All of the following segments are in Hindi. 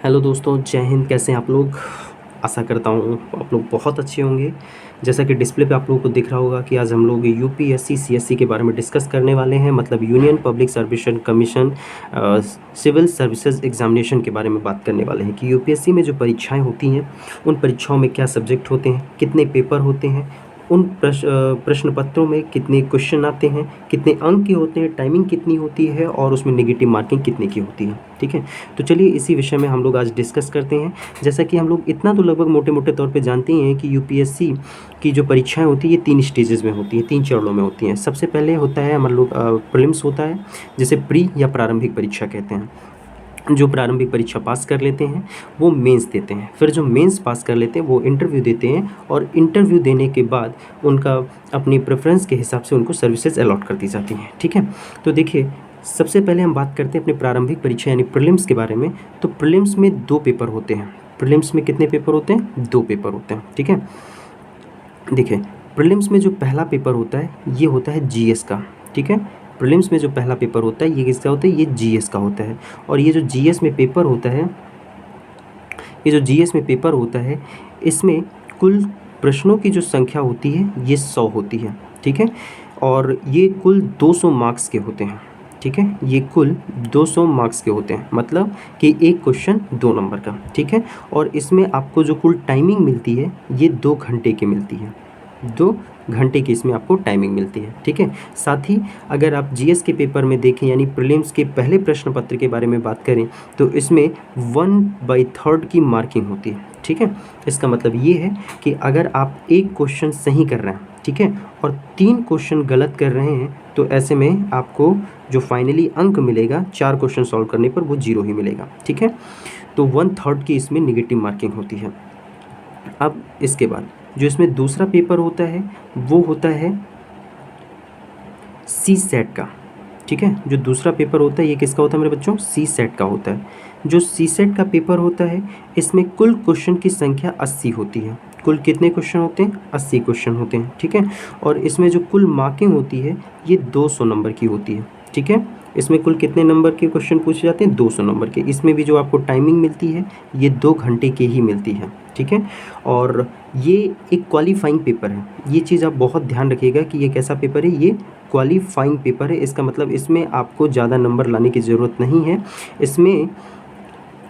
हेलो दोस्तों, जय हिंद। कैसे हैं आप लोग? आशा करता हूँ आप लोग बहुत अच्छे होंगे। जैसा कि डिस्प्ले पे आप लोगों को दिख रहा होगा कि आज हम लोग यूपीएससी सीएससी के बारे में डिस्कस करने वाले हैं, मतलब Union Public Service Commission civil services examination के बारे में बात करने वाले हैं कि यूपीएससी में जो परीक्षाएं होती हैं उन परीक्षाओं में क्या सब्जेक्ट होते हैं, कितने पेपर होते हैं, उन प्रश्न पत्रों में कितने क्वेश्चन आते हैं, कितने अंक के होते हैं, टाइमिंग कितनी होती है और उसमें नेगेटिव मार्किंग कितने की होती है। ठीक है, तो चलिए इसी विषय में हम लोग आज डिस्कस करते हैं। जैसा कि हम लोग इतना तो लगभग मोटे मोटे तौर पे जानते ही हैं कि यूपीएससी की जो परीक्षाएं होती है ये 3 स्टेजेस में होती हैं, 3 चरणों में होती हैं। सबसे पहले होता है हमारे लोग प्रीलिम्स होता है, जिसे प्री या प्रारंभिक परीक्षा कहते हैं। जो प्रारंभिक परीक्षा पास कर लेते हैं वो मेंस देते हैं, फिर जो मेंस पास कर लेते हैं वो इंटरव्यू देते हैं, और इंटरव्यू देने के बाद उनका अपनी प्रेफरेंस के हिसाब से उनको सर्विसेज अलॉट कर दी जाती हैं। ठीक है, तो देखिए सबसे पहले हम बात करते हैं अपनी प्रारंभिक परीक्षा यानी प्रीलिम्स के बारे में। तो प्रीलिम्स में 2 पेपर होते हैं। प्रीलिम्स में कितने पेपर होते हैं? 2 पेपर होते हैं। ठीक है, देखिए प्रीलिम्स में जो पहला पेपर होता है ये होता है जीएस का। ठीक है, प्रीलिम्स में जो पहला पेपर होता है ये किसका होता है? ये जीएस का होता है। और ये जो जीएस में पेपर होता है, ये जो जीएस में पेपर होता है इसमें कुल प्रश्नों की जो संख्या होती है ये 100 होती है। ठीक है, और ये कुल 200 मार्क्स के होते हैं। ठीक है, ये कुल 200 मार्क्स के होते हैं, मतलब कि एक क्वेश्चन 2 नंबर का। ठीक है, और इसमें आपको जो कुल टाइमिंग मिलती है ये 2 घंटे की मिलती है। 2 घंटे की इसमें आपको टाइमिंग मिलती है। ठीक है, साथ ही अगर आप जीएस के पेपर में देखें यानी प्रीलिम्स के पहले प्रश्न पत्र के बारे में बात करें तो इसमें 1/3 की मार्किंग होती है। ठीक है, इसका मतलब ये है कि अगर आप एक क्वेश्चन सही कर रहे हैं, ठीक है, और 3 क्वेश्चन गलत कर रहे हैं तो ऐसे में आपको जो फाइनली अंक मिलेगा 4 क्वेश्चन सॉल्व करने पर वो 0 ही मिलेगा। ठीक है, तो 1/3 की इसमें निगेटिव मार्किंग होती है। अब इसके बाद जो इसमें दूसरा पेपर होता है वो होता है सी सेट का। ठीक है, जो दूसरा पेपर होता है ये किसका होता है मेरे बच्चों? सी सेट का होता है। जो सी सेट का पेपर होता है इसमें कुल क्वेश्चन की संख्या 80 होती है। कुल कितने क्वेश्चन होते हैं? 80 क्वेश्चन होते हैं। ठीक है, और इसमें जो कुल मार्किंग होती है ये 200 नंबर की होती है। ठीक है, इसमें कुल कितने नंबर के क्वेश्चन पूछे जाते हैं? 200 नंबर के। इसमें भी जो आपको टाइमिंग मिलती है ये 2 घंटे की ही मिलती है। ठीक है, और ये एक क्वालिफाइंग पेपर है। ये चीज़ आप बहुत ध्यान रखिएगा कि ये कैसा पेपर है? ये क्वालिफाइंग पेपर है। इसका मतलब इसमें आपको ज़्यादा नंबर लाने की ज़रूरत नहीं है। इसमें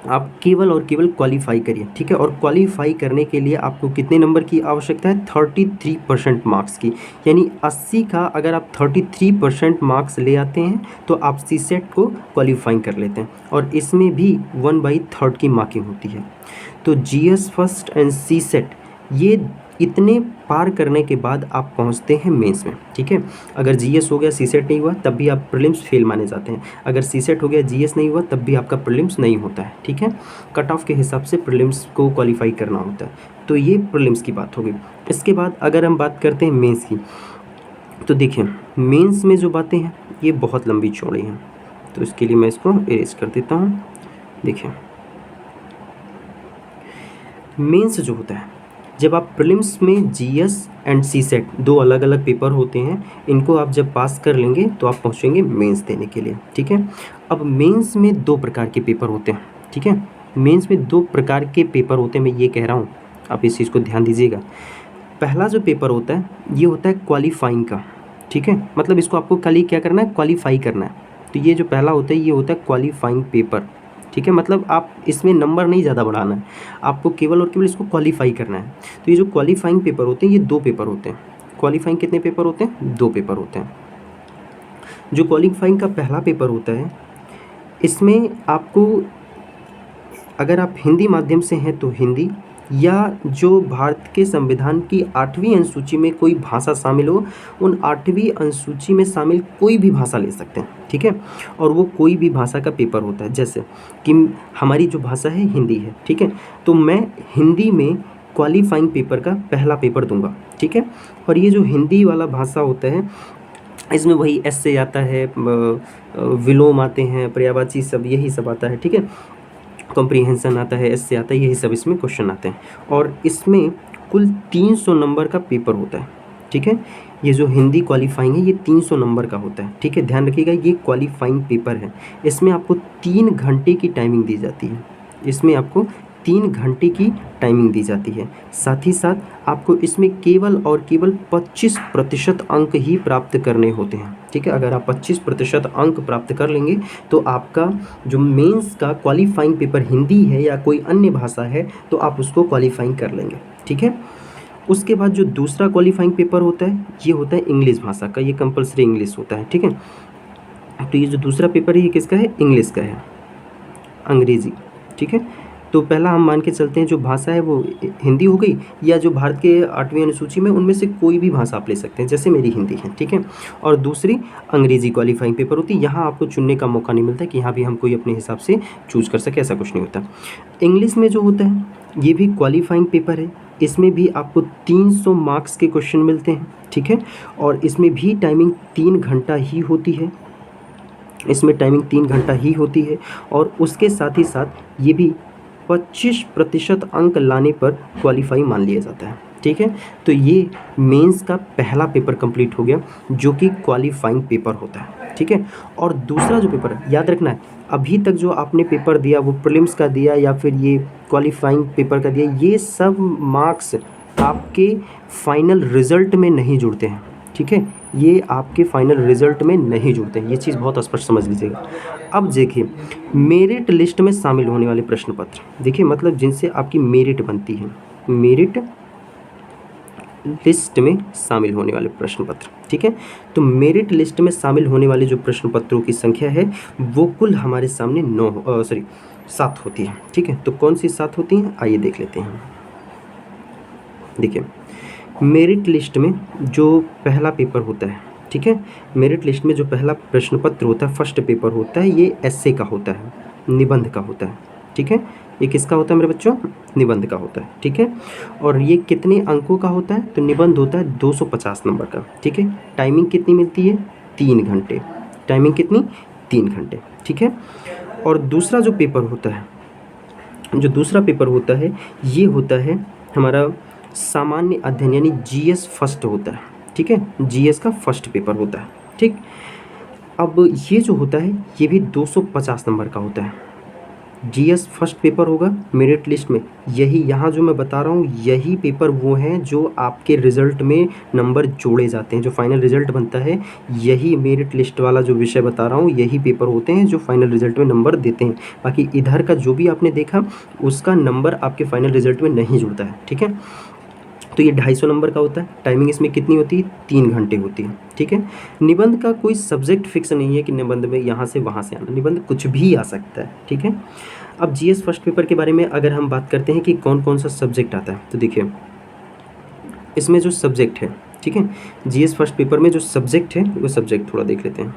आप केवल और केवल क्वालिफाई करिए। ठीक है, और क्वालिफाई करने के लिए आपको कितने नंबर की आवश्यकता है? 33% मार्क्स की। यानी 80 का अगर आप 33% मार्क्स ले आते हैं तो आप सी सेट को क्वालिफाई कर लेते हैं, और इसमें भी 1/3 की मार्किंग होती है। तो GS first and CSAT ये इतने पार करने के बाद आप पहुंचते हैं मेंस में। ठीक है, अगर जीएस हो गया सी सेट नहीं हुआ तब भी आप प्रीलिम्स फेल माने जाते हैं। अगर सी सेट हो गया जीएस नहीं हुआ तब भी आपका प्रीलिम्स नहीं होता है। ठीक है, कट ऑफ के हिसाब से प्रीलिम्स को क्वालिफाई करना होता है। तो ये प्रीलिम्स की बात होगी। इसके बाद अगर हम बात करते हैं मेंस की, तो देखिए मेंस में जो बातें हैं ये बहुत लंबी चौड़ी हैं, तो इसके लिए मैं इसको इरेज कर देता हूँ। देखिए मेंस जो होता है, जब आप प्रीलिम्स में जीएस एंड सी सेट 2 अलग अलग पेपर होते हैं, इनको आप जब पास कर लेंगे तो आप पहुंचेंगे मेंस देने के लिए। ठीक है, अब मेंस में 2 प्रकार के पेपर होते हैं। ठीक है, मेंस में 2 प्रकार के पेपर होते हैं, मैं ये कह रहा हूँ, आप इस चीज़ को ध्यान दीजिएगा। पहला जो पेपर होता है ये होता है क्वालिफाइंग का। ठीक है, मतलब इसको आपको खाली क्या करना है? क्वालिफाई करना है। तो ये जो पहला होता है ये होता है क्वालिफाइंग पेपर। ठीक है, मतलब आप इसमें नंबर नहीं ज़्यादा बढ़ाना है, आपको केवल और केवल इसको क्वालिफाई करना है। तो ये जो क्वालिफाइंग पेपर होते हैं ये 2 पेपर होते हैं। क्वालिफाइंग कितने पेपर होते हैं? 2 पेपर होते हैं। जो क्वालिफाइंग का पहला पेपर होता है इसमें आपको, अगर आप हिंदी माध्यम से हैं तो हिंदी, या जो भारत के संविधान की 8वीं अनुसूची में कोई भाषा शामिल हो, उन 8वीं अनुसूची में शामिल कोई भी भाषा ले सकते हैं। ठीक है, और वो कोई भी भाषा का पेपर होता है। जैसे कि हमारी जो भाषा है हिंदी है। ठीक है, तो मैं हिंदी में क्वालिफाइंग पेपर का पहला पेपर दूंगा। ठीक है, और ये जो हिंदी वाला भाषा होता है इसमें वही एस्से आता है, विलोम आते हैं, पर्यायवाची सब, यही सब आता है। ठीक है, कॉम्प्रीहेंशन आता है, एस्से आता है, यही सब इसमें क्वेश्चन आते हैं, और इसमें कुल 300 नंबर का पेपर होता है। ठीक है, ये जो हिंदी क्वालिफाइंग है ये 300 नंबर का होता है। ठीक है, ध्यान रखिएगा ये क्वालिफाइंग पेपर है। इसमें आपको 3 घंटे की टाइमिंग दी जाती है। इसमें आपको 3 घंटे की टाइमिंग दी जाती है। साथ ही साथ आपको इसमें केवल और केवल 25% अंक ही प्राप्त करने होते हैं, ठीक है। अगर आप 25% अंक प्राप्त कर लेंगे तो आपका जो मेंस का क्वालिफाइंग पेपर हिंदी है या कोई अन्य भाषा है तो आप उसको क्वालिफाइंग कर लेंगे, ठीक है। उसके बाद जो दूसरा क्वालिफाइंग पेपर होता है ये होता है इंग्लिश भाषा का, ये कंपलसरी इंग्लिश होता है, ठीक है। तो ये जो दूसरा पेपर है ये किसका है? इंग्लिश का है, अंग्रेज़ी, ठीक है। तो पहला हम मान के चलते हैं जो भाषा है वो हिंदी हो गई, या जो भारत के 8वीं अनुसूची में उनमें से कोई भी भाषा आप ले सकते हैं, जैसे मेरी हिंदी है, ठीक है। और दूसरी अंग्रेज़ी क्वालिफाइंग पेपर होती है, यहाँ आपको चुनने का मौका नहीं मिलता कि यहाँ भी हम कोई अपने हिसाब से चूज़ कर सके, ऐसा कुछ नहीं होता। इंग्लिश में जो होता है ये भी क्वालिफाइंग पेपर है, इसमें भी आपको 300 मार्क्स के क्वेश्चन मिलते हैं, ठीक है। और इसमें भी टाइमिंग 3 घंटा ही होती है, इसमें टाइमिंग 3 घंटा ही होती है। और उसके साथ ही साथ ये भी 25% अंक लाने पर क्वालिफाई मान लिया जाता है, ठीक है। तो ये मेंस का पहला पेपर कंप्लीट हो गया जो कि क्वालिफाइंग पेपर होता है, ठीक है। और दूसरा जो पेपर है, याद रखना है, अभी तक जो आपने पेपर दिया वो प्रीलिम्स का दिया या फिर ये क्वालिफाइंग पेपर का दिया, ये सब मार्क्स आपके फाइनल रिजल्ट में नहीं जुड़ते हैं, ठीक है। ये आपके फाइनल रिजल्ट में नहीं जुड़ते हैं, ये चीज़ बहुत स्पष्ट समझ लीजिएगा। अब देखिए मेरिट लिस्ट में शामिल होने वाले प्रश्न पत्र, देखिए मतलब जिनसे आपकी मेरिट बनती है, मेरिट लिस्ट में शामिल होने वाले प्रश्न पत्र, ठीक है। तो मेरिट लिस्ट में शामिल होने वाले जो प्रश्न पत्रों की संख्या है वो कुल हमारे सामने 7 होती है, ठीक है। तो कौन सी 7 होती हैं आइए देख लेते हैं। देखिए मेरिट लिस्ट में जो पहला पेपर होता है, ठीक है, मेरिट लिस्ट में जो पहला प्रश्न पत्र होता है, फर्स्ट पेपर होता है, ये एस्से का होता है, निबंध का होता है, ठीक है। ये किसका होता है मेरे बच्चों? निबंध का होता है, ठीक है। और ये कितने अंकों का होता है? तो निबंध होता है 250 नंबर का, ठीक है। टाइमिंग कितनी मिलती है? 3 घंटे। टाइमिंग कितनी? 3 घंटे, ठीक है। और दूसरा जो पेपर होता है, जो दूसरा पेपर होता है ये होता है हमारा सामान्य अध्ययन यानी जीएस फर्स्ट होता है, ठीक है। जीएस का फर्स्ट पेपर होता है, ठीक। अब ये जो होता है ये भी 250 नंबर का होता है। जीएस फर्स्ट पेपर होगा मेरिट लिस्ट में, यही यहाँ जो मैं बता रहा हूँ यही पेपर वो हैं जो आपके रिज़ल्ट में नंबर जोड़े जाते हैं, जो फाइनल रिज़ल्ट बनता है यही मेरिट लिस्ट वाला जो विषय बता रहा हूँ यही पेपर होते हैं जो फाइनल रिज़ल्ट में नंबर देते हैं। बाकी इधर का जो भी आपने देखा उसका नंबर आपके फाइनल रिज़ल्ट में नहीं जुड़ता है, ठीक है। तो ये 250 नंबर का होता है। टाइमिंग इसमें कितनी होती है? 3 घंटे होती है, ठीक है। निबंध का कोई सब्जेक्ट फिक्स नहीं है कि निबंध में यहाँ से वहाँ से आना, निबंध कुछ भी आ सकता है, ठीक है। अब जीएस फर्स्ट पेपर के बारे में अगर हम बात करते हैं कि कौन कौन सा सब्जेक्ट आता है, तो देखिए इसमें जो सब्जेक्ट है, ठीक है, जीएस फर्स्ट पेपर में जो सब्जेक्ट है वो सब्जेक्ट थोड़ा देख लेते हैं।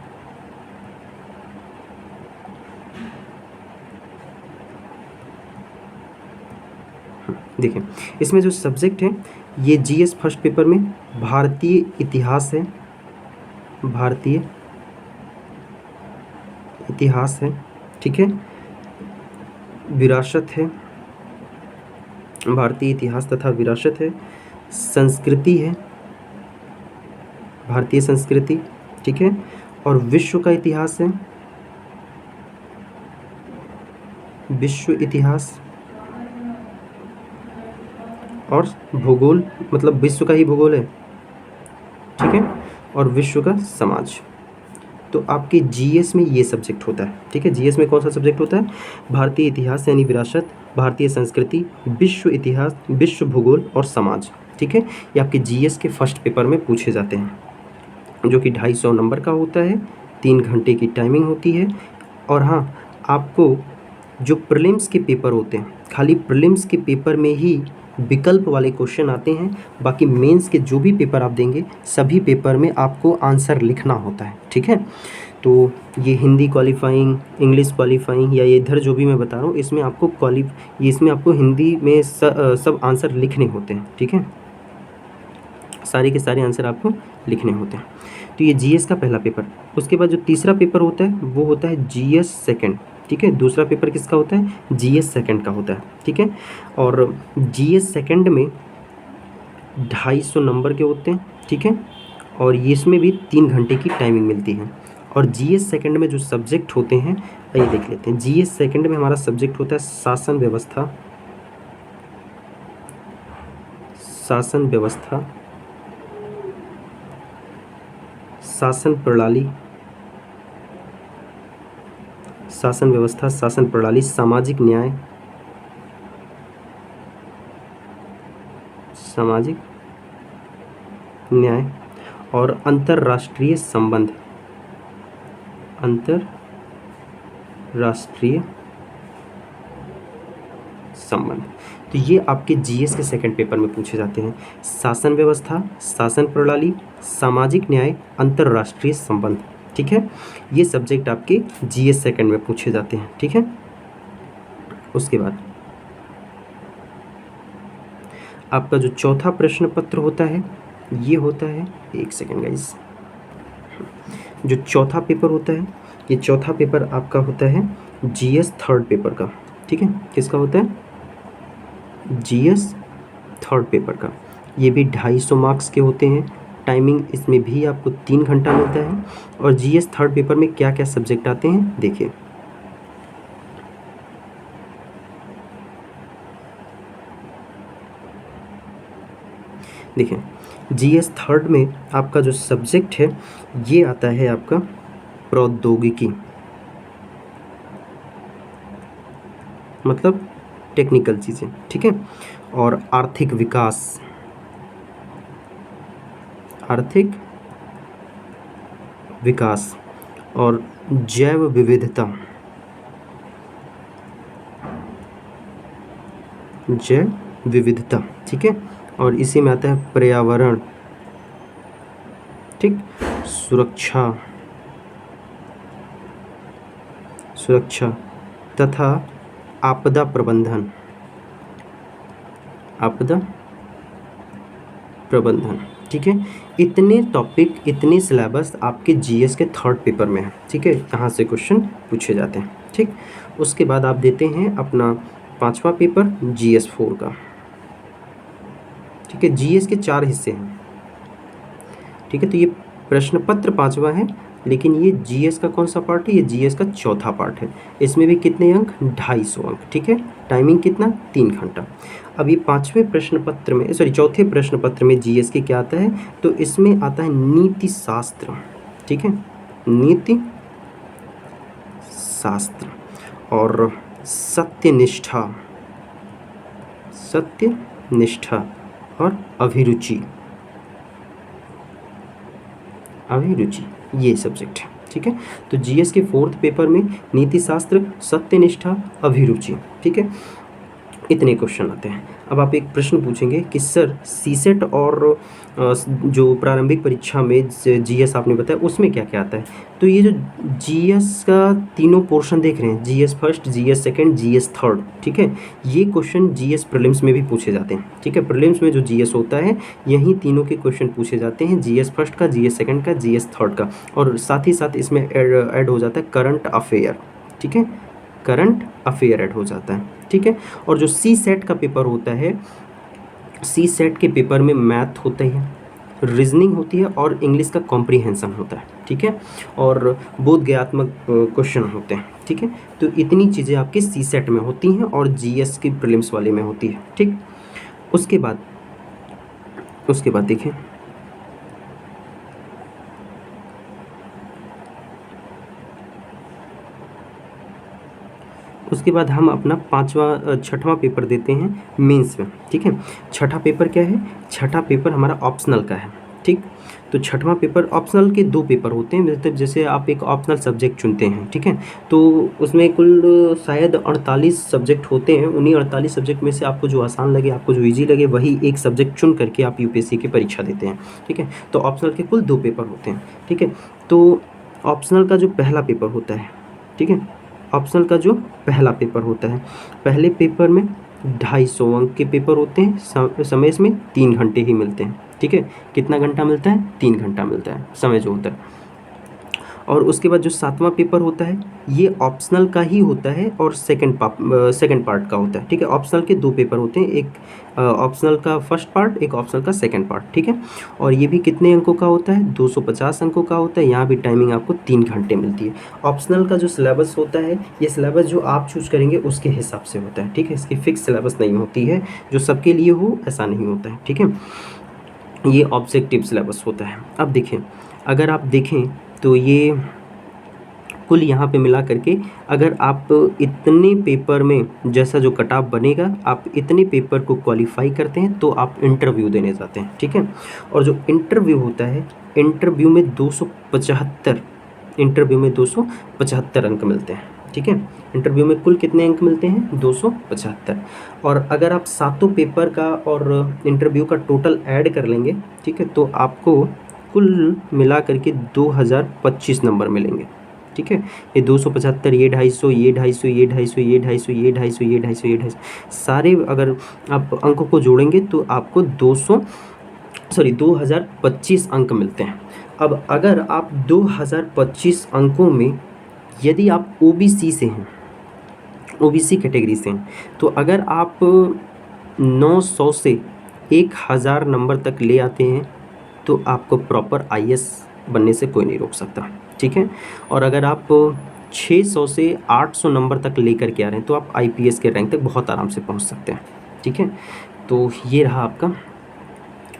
देखिए इसमें जो सब्जेक्ट है ये जीएस फर्स्ट पेपर में भारतीय इतिहास है, भारतीय इतिहास है, ठीक है, विरासत है, भारतीय इतिहास तथा विरासत है, संस्कृति है, भारतीय संस्कृति, ठीक है, और विश्व का इतिहास है, विश्व इतिहास, और भूगोल मतलब विश्व का ही भूगोल है, ठीक है, और विश्व का समाज। तो आपके जीएस में ये सब्जेक्ट होता है, ठीक है। जीएस में कौन सा सब्जेक्ट होता है? भारतीय इतिहास यानी विरासत, भारतीय संस्कृति, विश्व इतिहास, विश्व भूगोल और समाज, ठीक है। ये आपके जीएस के फर्स्ट पेपर में पूछे जाते हैं जो कि 250 नंबर का होता है, 3 घंटे की टाइमिंग होती है। और हाँ, आपको जो प्रीलिम्स के पेपर होते हैं खाली प्रीलिम्स के पेपर में ही विकल्प वाले क्वेश्चन आते हैं, बाकी मेंस के जो भी पेपर आप देंगे सभी पेपर में आपको आंसर लिखना होता है, ठीक है। तो ये हिंदी क्वालिफाइंग, इंग्लिश क्वालिफाइंग या ये इधर जो भी मैं बता रहा हूँ इसमें आपको इसमें आपको हिंदी में सब आंसर लिखने होते हैं, ठीक है, सारे के सारे आंसर आपको लिखने होते हैं। तो ये जीएस का पहला पेपर। उसके बाद जो तीसरा पेपर होता है वो होता है जीएस सेकंड, ठीक है। दूसरा पेपर किसका होता है? जीएस सेकंड का होता है, ठीक है। और जीएस सेकंड में 250 नंबर के होते हैं, ठीक है, और ये इसमें भी 3 घंटे की टाइमिंग मिलती है। और जीएस सेकंड में जो सब्जेक्ट होते हैं ये देख लेते हैं। जीएस सेकंड में हमारा सब्जेक्ट होता है शासन व्यवस्था, शासन व्यवस्था, शासन प्रणाली, शासन व्यवस्था, शासन प्रणाली, सामाजिक न्याय, सामाजिक न्याय और अंतर्राष्ट्रीय संबंध, अंतर्राष्ट्रीय संबंध। तो ये आपके जीएस के सेकंड पेपर में पूछे जाते हैं। शासन व्यवस्था, शासन प्रणाली, सामाजिक न्याय, अंतर्राष्ट्रीय संबंध। ठीक है, ये सब्जेक्ट आपके जीएस सेकंड में पूछे जाते हैं। ठीक है, उसके बाद आपका जो चौथा प्रश्न पत्र होता है ये होता है, एक सेकेंड गाइस, जो चौथा पेपर होता है ये चौथा पेपर आपका होता है जीएस थर्ड पेपर का। ठीक है, किसका होता है? जीएस थर्ड पेपर का। ये भी 250 मार्क्स के होते हैं। टाइमिंग इसमें भी आपको 3 घंटा मिलता है। और जीएस थर्ड पेपर में क्या क्या सब्जेक्ट आते हैं देखिए। देखिए, जीएस थर्ड में आपका जो सब्जेक्ट है ये आता है आपका प्रौद्योगिकी, मतलब टेक्निकल चीज़ें। ठीक है, और आर्थिक विकास, आर्थिक विकास और जैव विविधता, जैव विविधता। ठीक है, और इसी में आता है पर्यावरण, ठीक, सुरक्षा, सुरक्षा तथा आपदा प्रबंधन, आपदा प्रबंधन। ठीक है, इतने टॉपिक, इतने सिलेबस आपके जीएस के थर्ड पेपर में है। ठीक है, यहाँ से क्वेश्चन पूछे जाते हैं। ठीक, उसके बाद आप देते हैं अपना पांचवा पेपर जीएस 4 का। ठीक है, जीएस के 4 हिस्से हैं। ठीक है, तो ये प्रश्न पत्र पांचवा है, लेकिन ये जीएस का कौन सा पार्ट है? ये जीएस का चौथा पार्ट है। इसमें भी कितने अंक? 250 अंक। ठीक है, टाइमिंग कितना? 3 घंटा। अब ये पांचवें प्रश्न पत्र में, सॉरी चौथे प्रश्न पत्र में जीएस के क्या आता है? तो इसमें आता है नीति शास्त्र। ठीक है, नीति शास्त्र और सत्यनिष्ठा, सत्यनिष्ठा और अभिरुचि, अभिरुचि, ये सब्जेक्ट है। ठीक है, तो जीएस के फोर्थ पेपर में नीति शास्त्र, सत्यनिष्ठा, अभिरुचि। ठीक है, इतने क्वेश्चन आते हैं। अब आप एक प्रश्न पूछेंगे कि सर सीसेट और जो प्रारंभिक परीक्षा में जीएस आपने बताया उसमें क्या क्या आता है? तो ये जो जीएस का तीनों पोर्शन देख रहे हैं, GS first, GS second, GS third. ठीक है, ये क्वेश्चन जीएस प्रीलिम्स में भी पूछे जाते हैं। ठीक है, प्रीलिम्स में जो जीएस होता है यही तीनों के क्वेश्चन पूछे जाते हैं, जीएस फर्स्ट का, जीएस सेकंड का, जीएस थर्ड का। और साथ ही साथ इसमें ऐड हो जाता है करंट अफेयर। ठीक है, करंट अफेयर ऐड हो जाता है। ठीक है, और जो सी सेट का पेपर होता है, सी सेट के पेपर में मैथ होता है, रीजनिंग होती है और इंग्लिश का कॉम्प्रिहेंशन होता है। ठीक है, और बोधगयात्मक क्वेश्चन होते हैं। ठीक है, तो इतनी चीज़ें आपके सी सेट में होती हैं और जीएस की प्रीलिम्स वाले में होती है। ठीक, उसके बाद देखिए, उसके बाद हम अपना छठवां पेपर देते हैं मेंस में। ठीक है, छठा पेपर क्या है? छठा पेपर हमारा ऑप्शनल का है। ठीक, तो छठवां पेपर, ऑप्शनल के 2 पेपर होते हैं, मतलब जैसे आप एक ऑप्शनल सब्जेक्ट चुनते हैं। ठीक है, तो उसमें कुल शायद 48 सब्जेक्ट होते हैं। उन्हीं 48 सब्जेक्ट में से आपको जो आसान लगे, आपको जो ईजी लगे, वही एक सब्जेक्ट चुन करके आप यूपीएससी की परीक्षा देते हैं। ठीक है, तो ऑप्शनल के कुल 2 पेपर होते हैं। ठीक है, तो ऑप्शनल का जो पहला पेपर होता है, ठीक है, ऑप्शनल का जो पहला पेपर होता है, पहले पेपर में 250 अंक के पेपर होते हैं। समय इसमें 3 घंटे ही मिलते हैं। ठीक है, कितना घंटा मिलता है? 3 घंटा मिलता है समय जो होता है। और उसके बाद जो 7वां पेपर होता है ये ऑप्शनल का ही होता है और सेकंड पार्ट का होता है, ठीक है। ऑप्शनल के 2 पेपर होते हैं, एक ऑप्शनल का फर्स्ट पार्ट, एक ऑप्शनल का सेकंड पार्ट, ठीक है। और ये भी कितने अंकों का होता है, 250 अंकों का होता है। यहाँ भी टाइमिंग आपको 3 घंटे मिलती है। ऑप्शनल का जो सिलेबस होता है, ये सिलेबस जो आप चूज करेंगे उसके हिसाब से होता है, ठीक है। इसकी फिक्स सिलेबस नहीं होती है, जो सबके लिए हो ऐसा नहीं होता है, ठीक है। ये ऑब्जेक्टिव सिलेबस होता है। अब देखें, अगर आप देखें तो ये कुल यहाँ पे मिला करके अगर आप इतने पेपर में जैसा जो कट ऑफ बनेगा, आप इतने पेपर को क्वालिफाई करते हैं तो आप इंटरव्यू देने जाते हैं, ठीक है। और जो इंटरव्यू होता है, इंटरव्यू में 275 अंक मिलते हैं, ठीक है। इंटरव्यू में कुल कितने अंक मिलते हैं, 275। और अगर आप सातों पेपर का और इंटरव्यू का टोटल ऐड कर लेंगे, ठीक है, तो आपको कुल मिला करके 2025 नंबर मिलेंगे, ठीक है। ये 275, ये 250, ये 250, ये 250, ये 250, ये 250, ये 250, ये 250, सारे अगर आप अंकों को जोड़ेंगे तो आपको 2025 अंक मिलते हैं। अब अगर आप 2025 अंकों में यदि आप ओबीसी से हैं, ओबीसी कैटेगरी से हैं, तो अगर आप 900 से 1000 नंबर तक ले आते हैं तो आपको प्रॉपर आईएएस बनने से कोई नहीं रोक सकता, ठीक है। और अगर आप 600 से 800 नंबर तक लेकर के आ रहे हैं तो आप आईपीएस के रैंक तक बहुत आराम से पहुंच सकते हैं, ठीक है। तो ये रहा आपका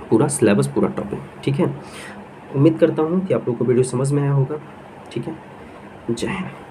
पूरा सिलेबस, पूरा टॉपिक, ठीक है। उम्मीद करता हूँ कि आप लोगों को वीडियो समझ में आया होगा, ठीक है। जय हिंद।